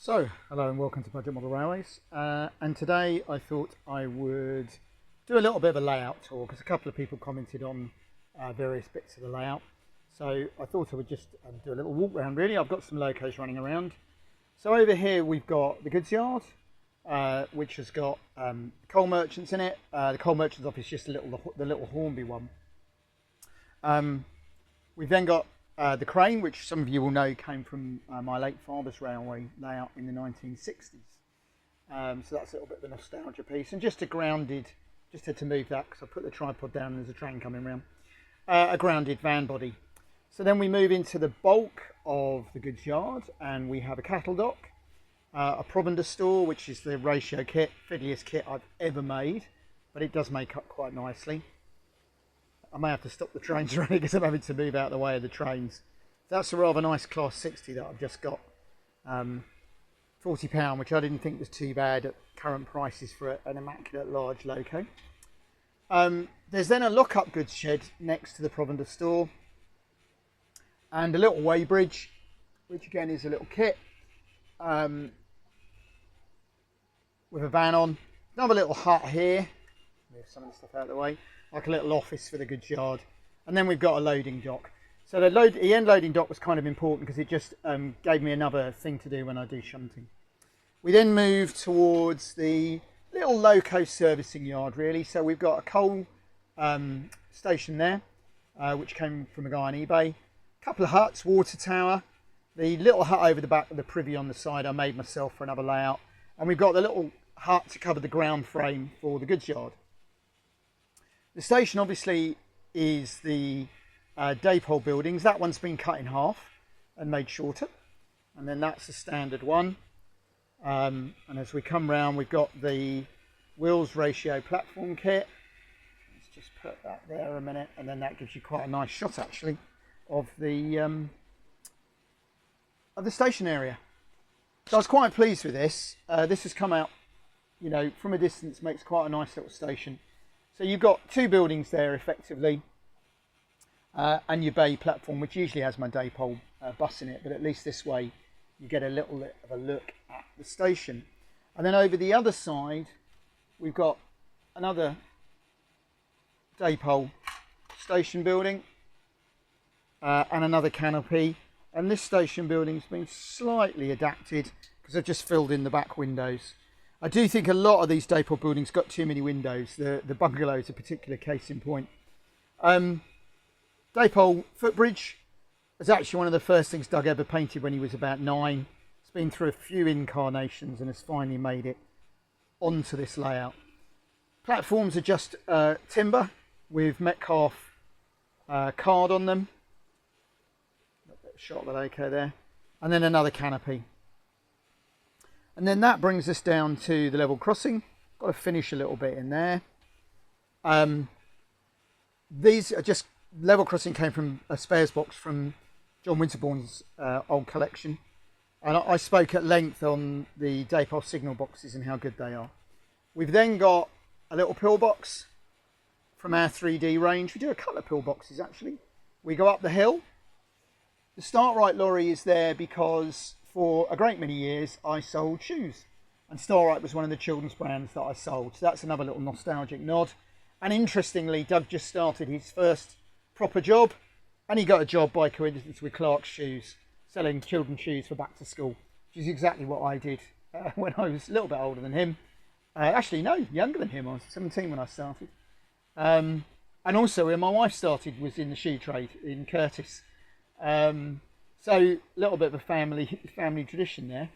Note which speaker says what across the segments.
Speaker 1: So, hello and welcome to Budget Model Railways. And today I thought I would do a little bit of a layout tour because a couple of people commented on various bits of the layout. So I thought I would just do a little walk around really. I've got some locos running around. So over here we've got the goods yard, which has got coal merchants in it. The coal merchants office is just the little Hornby one. We've then got the crane, which some of you will know came from my late father's railway layout in the 1960s. So that's a little bit of a nostalgia piece. And just had to move that because I put the tripod down and there's a train coming around. A grounded van body. So then we move into the bulk of the goods yard and we have a cattle dock, a provender store, which is the ratio kit, fiddliest kit I've ever made, but it does make up quite nicely. I may have to stop the trains running because I'm having to move out of the way of the trains. That's a rather nice Class 60 that I've just got. £40, which I didn't think was too bad at current prices for an immaculate large loco. There's then a lock-up goods shed next to the provender store. And a little weighbridge, which again is a little kit. With a van on. Another little hut here. Move some of the stuff out of the way. Like a little office for the goods yard. And then we've got a loading dock. So the end loading dock was kind of important because it just gave me another thing to do when I do shunting. We then move towards the little loco servicing yard really. So we've got a coal station there, which came from a guy on eBay. A couple of huts, water tower. The little hut over the back with the privy on the side I made myself for another layout. And we've got the little hut to cover the ground frame for the goods yard. The station obviously is the daypole buildings. That one's been cut in half and made shorter. And then that's the standard one. And as we come round, we've got the wheels ratio platform kit. Let's just put that there a minute. And then that gives you quite a nice shot actually of the station area. So I was quite pleased with this. This has come out, you know, from a distance, makes quite a nice little station. So you've got two buildings there effectively, and your bay platform, which usually has my daypole bus in it, but at least this way you get a little bit of a look at the station. And then over the other side, we've got another daypole station building and another canopy. And this station building's been slightly adapted because I've just filled in the back windows. I do think a lot of these daypole buildings got too many windows. The bungalow is a particular case in point. Daypole footbridge was actually one of the first things Doug ever painted when he was about 9. It's been through a few incarnations and has finally made it onto this layout. Platforms are just timber with Metcalf card on them. A bit of shot of the loco there. And then another canopy. And then that brings us down to the level crossing. Got to finish a little bit in there. These are just, level crossing came from a spares box from John Winterbourne's old collection. And I spoke at length on the daypole signal boxes and how good they are. We've then got a little pillbox from our 3D range. We do a couple of pillboxes actually. We go up the hill. The Starlight lorry is there because for a great many years I sold shoes, and Starlight was one of the children's brands that I sold, so that's another little nostalgic nod. And interestingly, Doug just started his first proper job, and he got a job by coincidence with Clark's Shoes, selling children's shoes for back to school, which is exactly what I did when I was a little bit older than him. Actually no, younger than him. I was 17 when I started. And also when my wife started was in the shoe trade in Curtis. So a little bit of a family tradition there.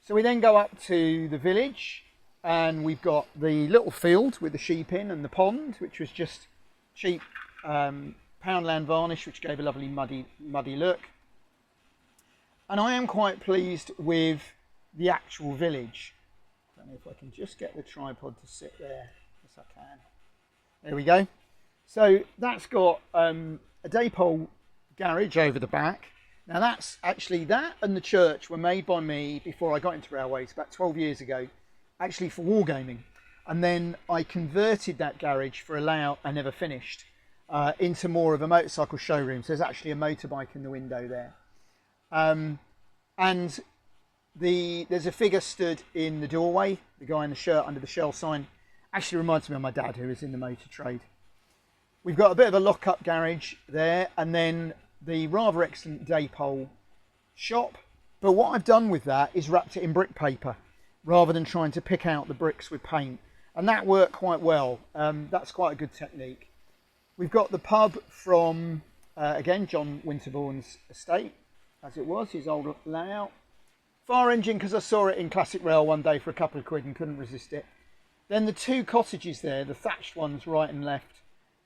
Speaker 1: So we then go up to the village and we've got the little field with the sheep in and the pond, which was just cheap Poundland varnish, which gave a lovely muddy look. And I am quite pleased with the actual village. I don't know if I can just get the tripod to sit there. Yes, I can. There we go. So that's got a daypole garage over the back. Now that's actually, that and the church were made by me before I got into railways about 12 years ago, actually for wargaming. And then I converted that garage for a layout I never finished into more of a motorcycle showroom. So there's actually a motorbike in the window there. And There's a figure stood in the doorway. The guy in the shirt under the Shell sign actually reminds me of my dad, who is in the motor trade. We've got a bit of a lock-up garage there, and then the rather excellent Daypole shop. But what I've done with that is wrapped it in brick paper rather than trying to pick out the bricks with paint, and that worked quite well. That's quite a good technique. We've got the pub from again John Winterbourne's estate, as it was, his old layout. Fire engine, because I saw it in Classic Rail one day for a couple of quid and couldn't resist it. Then the two cottages there, the thatched ones right and left,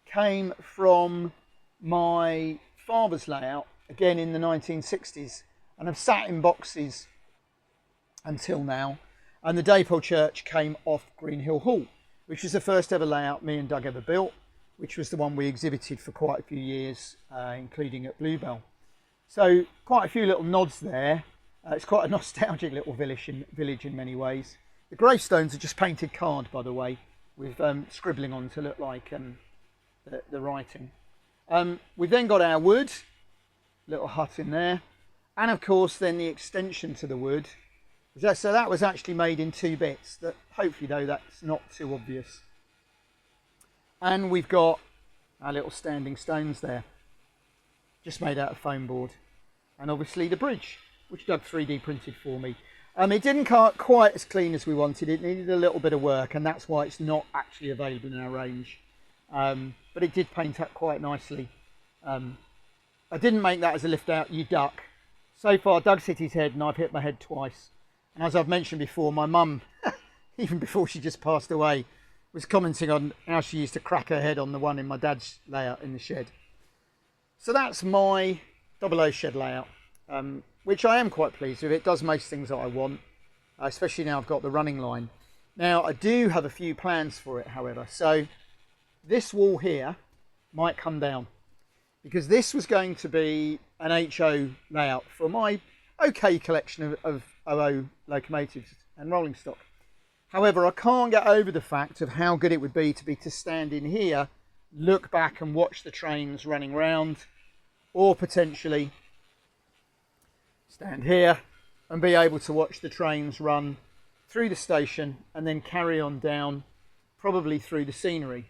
Speaker 1: came from my father's layout, again in the 1960s, and have sat in boxes until now. And the Daypole Church came off Greenhill Hall, which was the first ever layout me and Doug ever built, which was the one we exhibited for quite a few years, including at Bluebell. So quite a few little nods there. It's quite a nostalgic little village in many ways. The gravestones are just painted card, by the way, with scribbling on to look like the writing. We've then got our wood, little hut in there, and of course then the extension to the wood. So that was actually made in two bits, that hopefully though that's not too obvious. And we've got our little standing stones there, just made out of foam board. And obviously the bridge, which Doug 3D printed for me. It didn't cut quite as clean as we wanted. It needed a little bit of work, and that's why it's not actually available in our range. But it did paint up quite nicely. I didn't make that as a lift out, you duck. So far, Doug's hit his head and I've hit my head twice. And as I've mentioned before, my mum, even before she just passed away, was commenting on how she used to crack her head on the one in my dad's layout in the shed. So that's my 00 shed layout, which I am quite pleased with. It does most things that I want, especially now I've got the running line. Now, I do have a few plans for it, however. So this wall here might come down, because this was going to be an HO layout for my okay collection of 00 locomotives and rolling stock. However, I can't get over the fact of how good it would be to stand in here, look back and watch the trains running round, or potentially stand here and be able to watch the trains run through the station and then carry on down, probably through the scenery.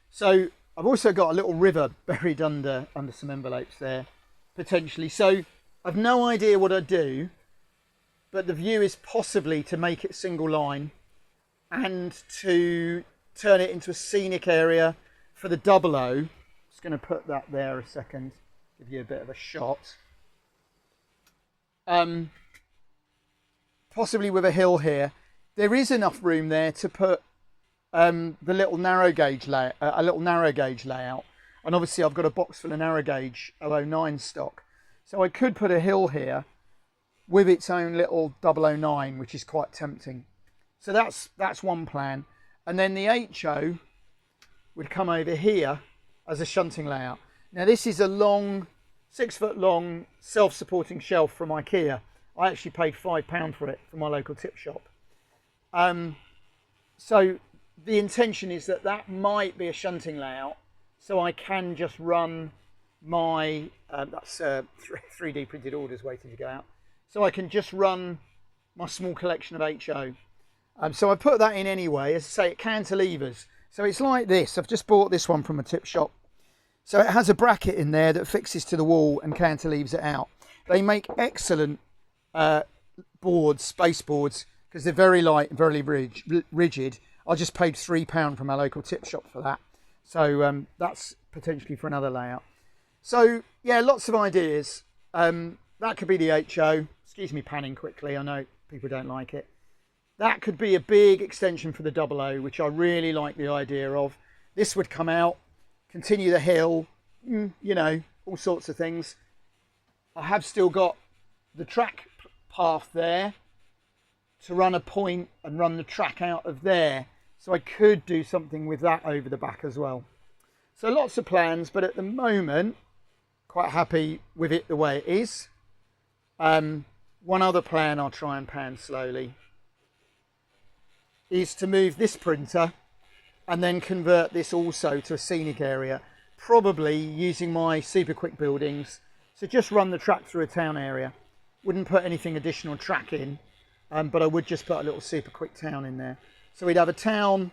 Speaker 1: So I've also got a little river buried under some envelopes there, potentially. So I've no idea what I'd do, but the view is possibly to make it single line and to turn it into a scenic area for the 00. Just going to put that there a second, give you a bit of a shot. Possibly with a hill here. There is enough room there to put the little narrow gauge layout, a little narrow gauge layout, and obviously I've got a box full of narrow gauge 009 stock, so I could put a hill here with its own little 009, which is quite tempting. So that's one plan, and then the HO would come over here as a shunting layout. Now this is a long, 6 foot long self-supporting shelf from IKEA. I actually paid £5 for it from my local tip shop. So the intention is that might be a shunting layout, so I can just run my, that's 3D printed orders waiting to go out. So I can just run my small collection of HO. So I put that in anyway. As I say, it cantilevers. So it's like this. I've just bought this one from a tip shop. So it has a bracket in there that fixes to the wall and cantilevers it out. They make excellent boards, space boards, because they're very light and very rigid. I just paid £3 from our local tip shop for that. So that's potentially for another layout. So yeah, lots of ideas. That could be the HO. Excuse me panning quickly, I know people don't like it. That could be a big extension for the 00, which I really like the idea of. This would come out, continue the hill, you know, all sorts of things. I have still got the track path there to run a point and run the track out of there. So I could do something with that over the back as well. So lots of plans, but at the moment, quite happy with it the way it is. One other plan I'll try and pan slowly is to move this printer and then convert this also to a scenic area, probably using my super quick buildings. So just run the track through a town area. Wouldn't put anything additional track in, but I would just put a little super quick town in there. So we'd have a town,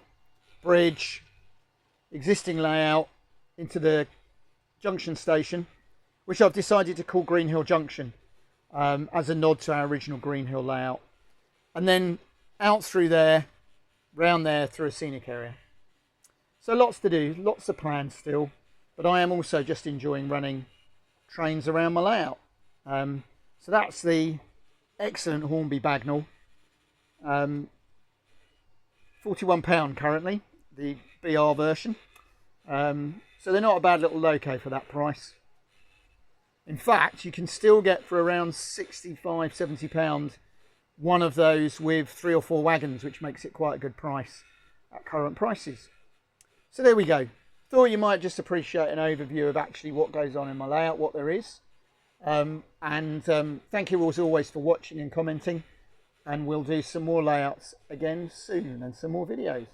Speaker 1: bridge, existing layout into the junction station, which I've decided to call Green Hill Junction as a nod to our original Green Hill layout. And then out through there, round there through a scenic area. So lots to do, lots of plans still, but I am also just enjoying running trains around my layout. So that's the excellent Hornby Bagnall, £41 currently, the BR version. So they're not a bad little loco for that price. In fact, you can still get for around £65, £70 one of those with 3 or 4 wagons, which makes it quite a good price at current prices. So there we go. Thought you might just appreciate an overview of actually what goes on in my layout, what there is. Thank you as always for watching and commenting, and we'll do some more layouts again soon and some more videos.